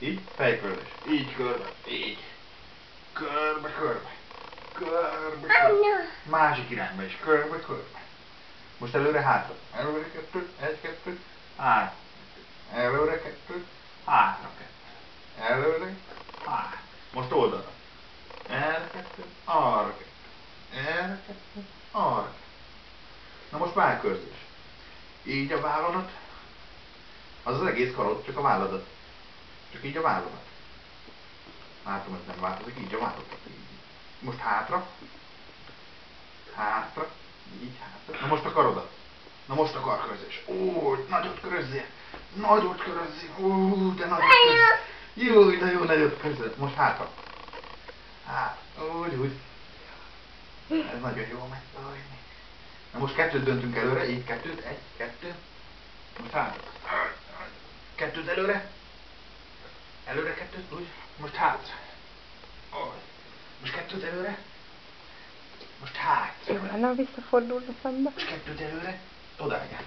Így, fejkörzés. Így körbe, így. Körbe, körbe. Körbe, körbe. Másik irányba is, körbe, körbe. Most előre, hátra. Előre 2, 1, 2, 3. Előre 2, hátra 2. Előre, hátra. Most oldalra. Erre 2, arra 2. Erre 2, arra 2. Na most vállkörzés. Így a válladat. Az egész karod, csak a válladat. Csak így a válladat. Látom, ez nem változik, így a válladat. Most hátra. Hátra. Így hátra. Na most a karodat. Na most a karkörzés. Ó, nagyot körözzél. Nagyot körözzél. Ó, de nagyot körözzél. Jó, de jó, nagyot körözzél. Most hátra. Hátra. Úgy. Ez nagyon jó megy. Na most kettőt döntünk előre. Így kettőt. 1, 2. Most hátra. Kettőt előre. Előre kettőt, úgy. Most hátra. Most kettőt előre. Most hátra. Jó lenne, visszafordulna szembe. Most kettőt előre. Odájjál.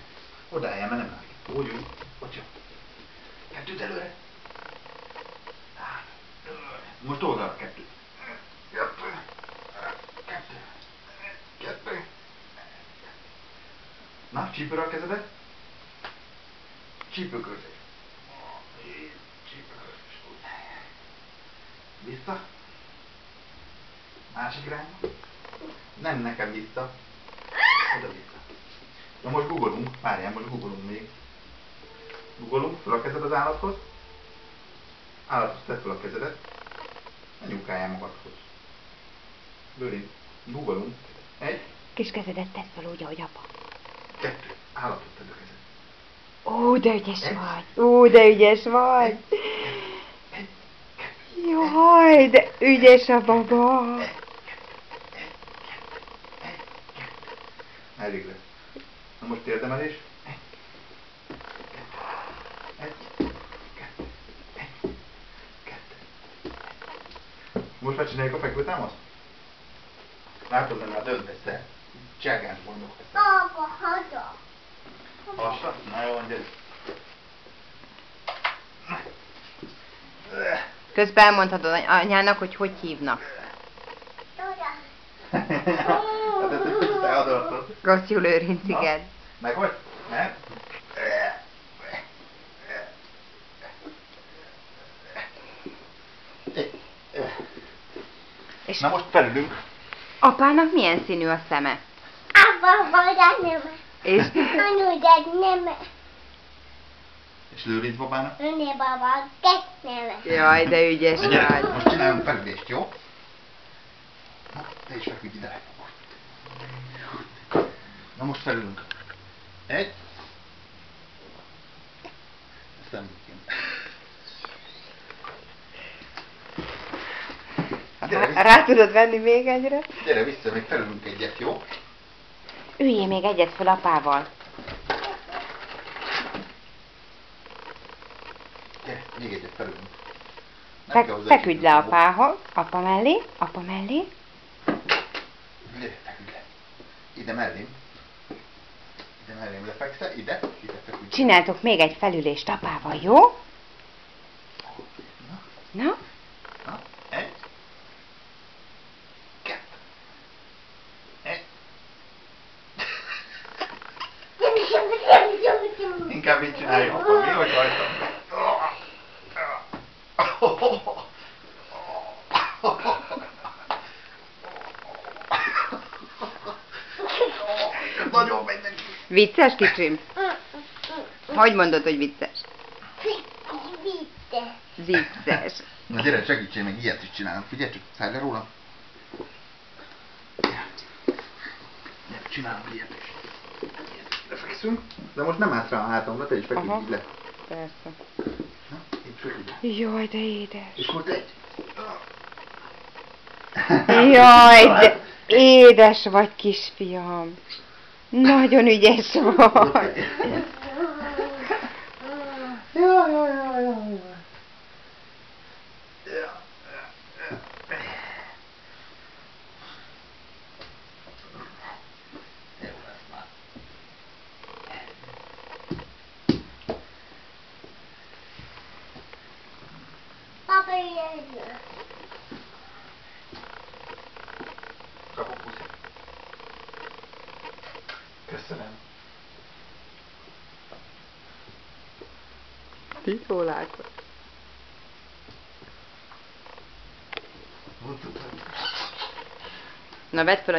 Odájjál, mert nem látjuk. Úgy. Ott jön. Kettőt előre. Hátra. Most oldalra kettőt. Kettő. Kettő. Kettő. Na, csípőre a kezedet. Csípőkörzés. Csípőkörzés. Vissza. Másik irányba. Nem nekem vissza. Oda vissza. Na most googolunk. Várjál, most googolunk még. Googolunk, fel a kezed az állathoz. Állathoz tedd fel a kezedet. Ne nyúkáljál magadhoz. Bőlint. Googolunk. 1. Kis kezedet tedd fel úgy, ahogy apa. 2. Állatot tedd a kezed. Ó, de ügyes vagy! Ó, de ügyes vagy! Jaj, de ügyes a baba! Elég lesz. Na most térdemelés. 1, 2, 1, 2. Most már csináljuk a fekvőtámaszt? Látod, nem már döntesz el. Cságás gondok lesz. Apa, haza. Hassa? Na jó, gyere. Közben elmondhatod anyának, hogy hogy hívnak. Oda. Hát ezt egy kicsit eladoltad. Rosszul Lőrinc, igen. Meg vagy? Nem? És Na most felülünk. apának milyen színű a szeme? Apa, vagy nem. És Anu, de nem. És Lőrinc babának? Öné baba, két neve. jaj, de ügyes Na gyere, vagy. most csináljunk felülést, jó? Na, te is feküdj ide. Na most felülünk. 1. Ezt nem kéne. Hát gyere vissza. Rá tudod venni még egyre? Gyere vissza, még felülünk egyet, jó? Üljél még egyet fel apával. Gyere, még egyet felülünk. Feküdj le apához, apa mellé. Gyere, feküdj le. Ide mellém. Ide mellém lefekszel, ide feküdj. Csináltok még egy felülést apával, jó? Na? Na, 1. 2. 1. Inkább így csináljuk, akkor mi vagy rajta? Ez nagyon megy neki. Vicces, kicsim? Hogy mondod, hogy vicces? Vitte. Vicces. Na gyere, segítsél, meg ilyet is csinálunk. Figyelj csak, szállj le róla. Gyere, csinálunk ilyet is. Lefekszünk, de most nem állsz rá a hátamra, te is feküdj Aha. így le. Persze. Na, így feküdj le. Jaj, de édes. És most egy. Jaj, de édes vagy, kisfiam. Nagyon ügyes vagy. Jaj, jaj, jaj, jaj, jaj. Jó lesz már. Kapok puszit. Köszönöm. Jól látod. Úgy tudod. Na, vedd fel a